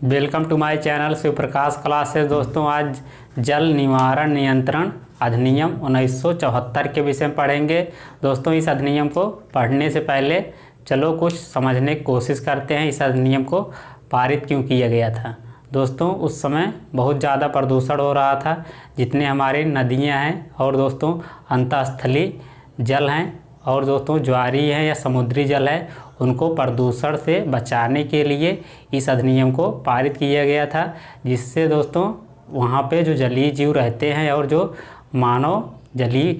Welcome to my channel Shiv Prakash classes. दोस्तों, आज जल निवारण नियंत्रण अधिनियम 1974 के विषय में पढ़ेंगे। दोस्तों, इस अधिनियम को पढ़ने से पहले चलो कुछ समझने की कोशिश करते हैं। इस अधिनियम को पारित क्यों किया गया था। दोस्तों, उस समय बहुत ज़्यादा प्रदूषण हो रहा था। जितने हमारे नदियाँ हैं और दोस्तों अंतःस्थलीय जल हैं और दोस्तों ज्वारी है या समुद्री जल है, उनको प्रदूषण से बचाने के लिए इस अधिनियम को पारित किया गया था, जिससे दोस्तों वहाँ पे जो जलीय जीव रहते हैं और जो मानव जलीय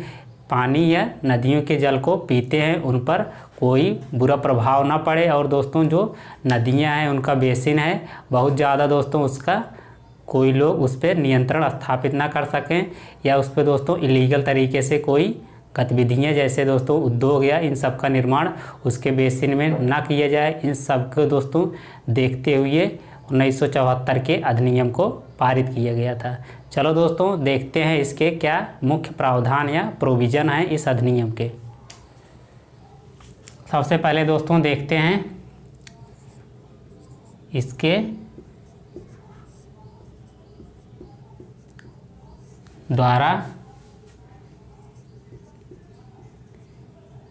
पानी या नदियों के जल को पीते हैं उन पर कोई बुरा प्रभाव ना पड़े। और दोस्तों जो नदियाँ हैं उनका बेसिन है बहुत ज़्यादा, दोस्तों उसका कोई लोग उस पर नियंत्रण स्थापित ना कर सकें या उस पर दोस्तों इलीगल तरीके से कोई गतिविधियाँ जैसे दोस्तों उद्योग या इन सब का निर्माण उसके बेसिन में ना किया जाए। इन सब को दोस्तों देखते हुए 1974 के अधिनियम को पारित किया गया था। चलो दोस्तों देखते हैं इसके क्या मुख्य प्रावधान या प्रोविज़न हैं इस अधिनियम के। सबसे पहले दोस्तों देखते हैं इसके द्वारा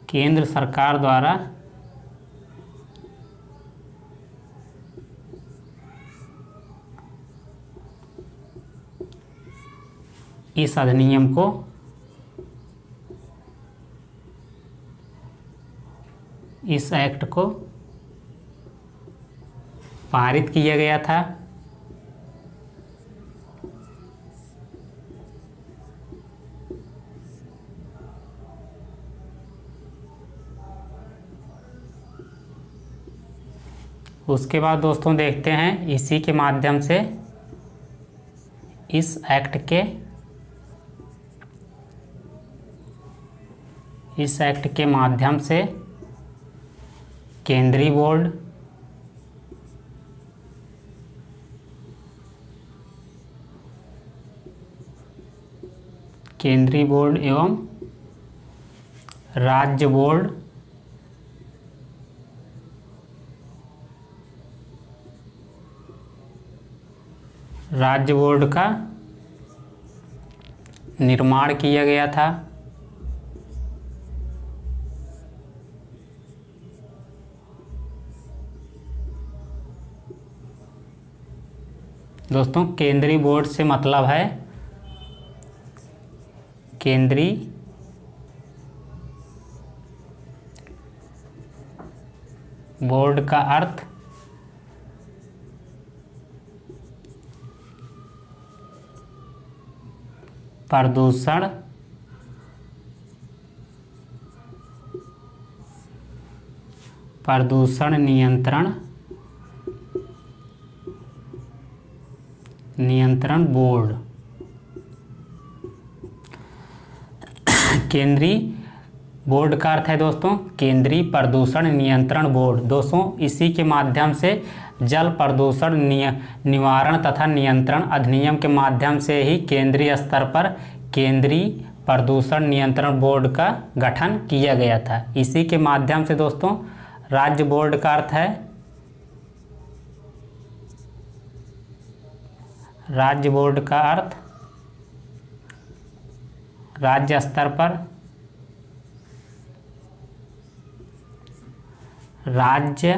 केंद्र सरकार द्वारा इस अधिनियम को इस एक्ट को पारित किया गया था। उसके बाद दोस्तों देखते हैं इसी के माध्यम से इस एक्ट के माध्यम से केंद्रीय बोर्ड एवं राज्य बोर्ड का निर्माण किया गया था। दोस्तों केंद्रीय बोर्ड से मतलब है केंद्रीय बोर्ड का अर्थ प्रदूषण नियंत्रण बोर्ड। केंद्रीय बोर्ड का अर्थ है दोस्तों केंद्रीय प्रदूषण नियंत्रण बोर्ड। दोस्तों इसी के माध्यम से जल प्रदूषण निवारण तथा नियंत्रण अधिनियम के माध्यम से ही केंद्रीय स्तर पर केंद्रीय प्रदूषण नियंत्रण बोर्ड का गठन किया गया था। इसी के माध्यम से दोस्तों राज्य बोर्ड का अर्थ है राज्य बोर्ड का अर्थ राज्य स्तर पर राज्य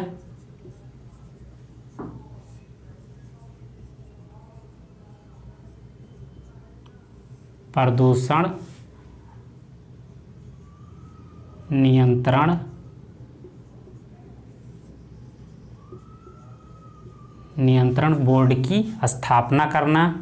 प्रदूषण नियंत्रण बोर्ड की स्थापना करना।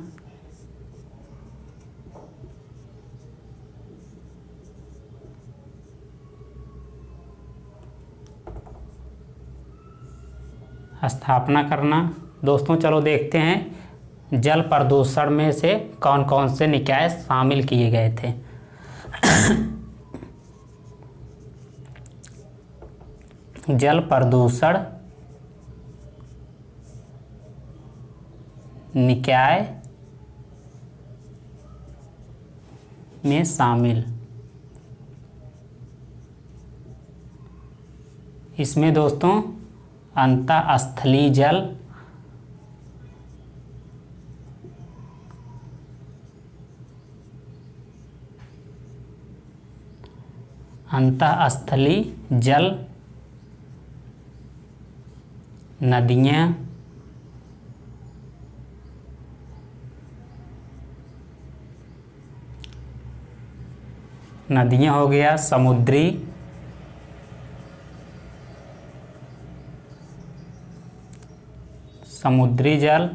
दोस्तों चलो देखते हैं जल प्रदूषण में से कौन कौन से निकाय शामिल किए गए थे। जल प्रदूषण निकाय में शामिल इसमें दोस्तों अंतःस्थलीय जल, अंतःस्थली जल नदियाँ हो गया, समुद्री जल,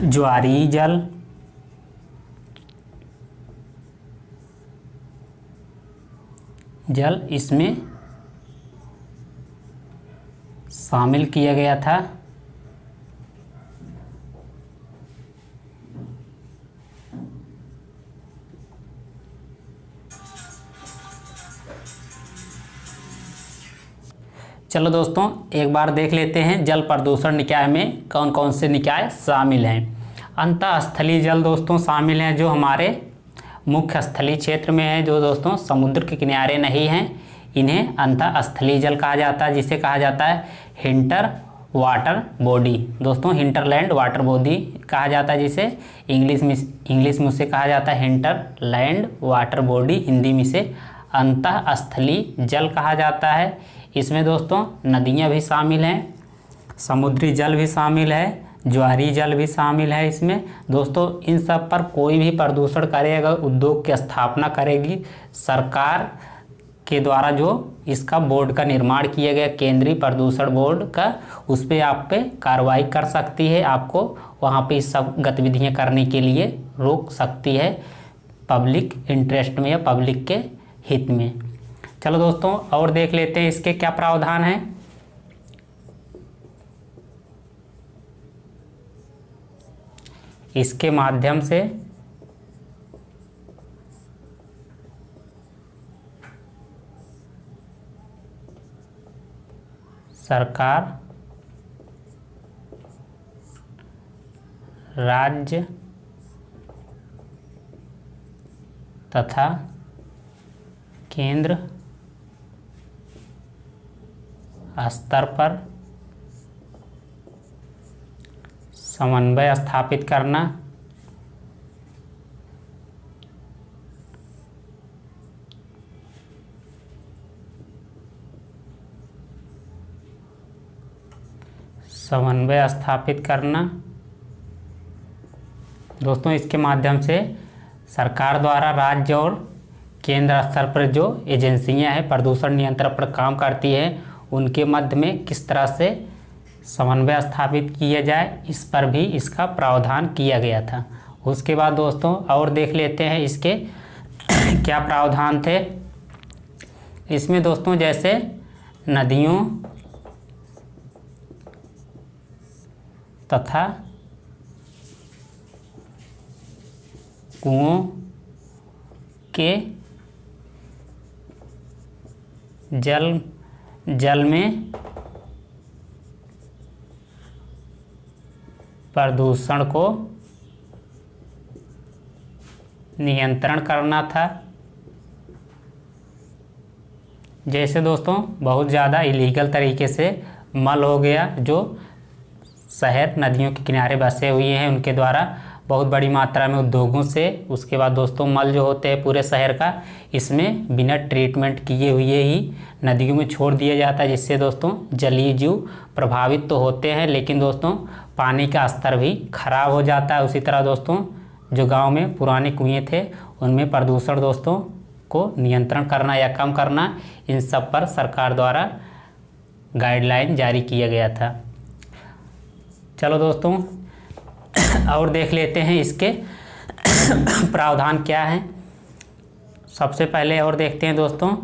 ज्वारीय जल इसमें शामिल किया गया था। चलो दोस्तों एक बार देख लेते हैं जल प्रदूषण निकाय में कौन कौन से निकाय शामिल हैं। अंतःस्थलीय जल दोस्तों शामिल हैं जो हमारे मुख्य स्थलीय क्षेत्र में है, जो दोस्तों समुद्र के किनारे नहीं हैं, इन्हें अंतःस्थलीय जल कहा जाता है, जिसे कहा जाता है हिंटर वाटर बॉडी। दोस्तों हिंटरलैंड वाटर बॉडी कहा जाता है, जिसे इंग्लिश में उसे कहा जाता है हिंटरलैंड वाटर बॉडी, हिंदी में से अंतःस्थलीय जल कहा जाता है। इसमें दोस्तों नदियाँ भी शामिल हैं, समुद्री जल भी शामिल है, ज्वारीय जल भी शामिल है। इसमें दोस्तों इन सब पर कोई भी प्रदूषण करेगा, उद्योग की स्थापना करेगी, सरकार के द्वारा जो इसका बोर्ड का निर्माण किया गया केंद्रीय प्रदूषण बोर्ड का, उस पर आप पे कार्रवाई कर सकती है, आपको वहाँ पे इस सब गतिविधियाँ करने के लिए रोक सकती है पब्लिक इंटरेस्ट में या पब्लिक के हित में। चलो दोस्तों और देख लेते हैं इसके क्या प्रावधान है। इसके माध्यम से सरकार, राज्य तथा केंद्र स्तर पर समन्वय स्थापित करना, दोस्तों इसके माध्यम से सरकार द्वारा राज्य और केंद्र स्तर पर जो एजेंसियां हैं प्रदूषण नियंत्रण पर काम करती हैं, उनके मध्य में किस तरह से समन्वय स्थापित किया जाए, इस पर भी इसका प्रावधान किया गया था। उसके बाद दोस्तों और देख लेते हैं इसके क्या प्रावधान थे। इसमें दोस्तों जैसे नदियों तथा कुओं के जल में प्रदूषण को नियंत्रण करना था। जैसे दोस्तों बहुत ज़्यादा इलीगल तरीके से मल हो गया, जो शहर नदियों के किनारे बसे हुए हैं उनके द्वारा बहुत बड़ी मात्रा में उद्योगों से, उसके बाद दोस्तों मल जो होते हैं पूरे शहर का, इसमें बिना ट्रीटमेंट किए हुए ही नदियों में छोड़ दिया जाता है, जिससे दोस्तों जलीय जीव प्रभावित तो होते हैं, लेकिन दोस्तों पानी का स्तर भी खराब हो जाता है। उसी तरह दोस्तों जो गांव में पुराने कुएं थे उनमें प्रदूषण दोस्तों को नियंत्रण करना या कम करना, इन सब पर सरकार द्वारा गाइडलाइन जारी किया गया था। चलो दोस्तों और देख लेते हैं इसके प्रावधान क्या हैं। सबसे पहले और देखते हैं दोस्तों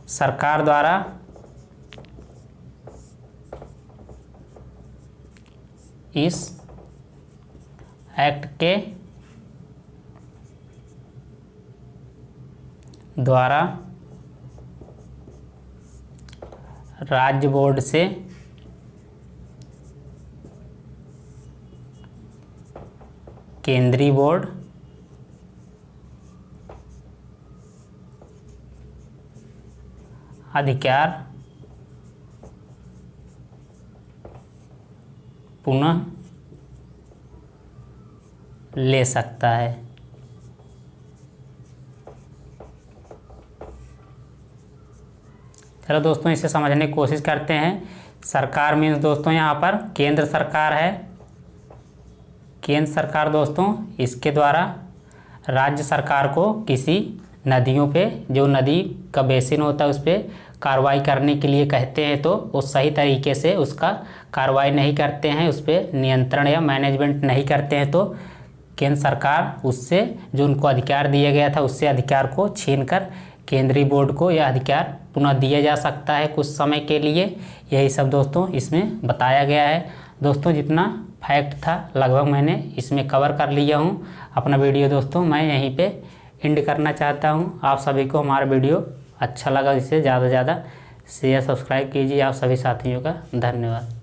सरकार द्वारा इस एक्ट के द्वारा राज्य बोर्ड से केंद्रीय बोर्ड अधिकार पुनः ले सकता है। चलो दोस्तों इसे समझने की कोशिश करते हैं। सरकार मीन्स दोस्तों यहाँ पर केंद्र सरकार है। केंद्र सरकार दोस्तों, इसके द्वारा राज्य सरकार को किसी नदियों पे, जो नदी का बेसिन होता है उस पर कार्रवाई करने के लिए कहते हैं तो वो सही तरीके से उसका कार्रवाई नहीं करते हैं, उस पर नियंत्रण या मैनेजमेंट नहीं करते हैं तो केंद्र सरकार उससे जो उनको अधिकार दिया गया था उससे अधिकार को छीनकर केंद्रीय बोर्ड को यह अधिकार पुनः दिया जा सकता है कुछ समय के लिए। यही सब दोस्तों इसमें बताया गया है। दोस्तों जितना फैक्ट था लगभग मैंने इसमें कवर कर लिया हूँ। अपना वीडियो दोस्तों मैं यहीं पे एंड करना चाहता हूँ। आप सभी को हमारा वीडियो अच्छा लगा, इसे ज़्यादा से ज़्यादा शेयर सब्सक्राइब कीजिए। आप सभी साथियों का धन्यवाद।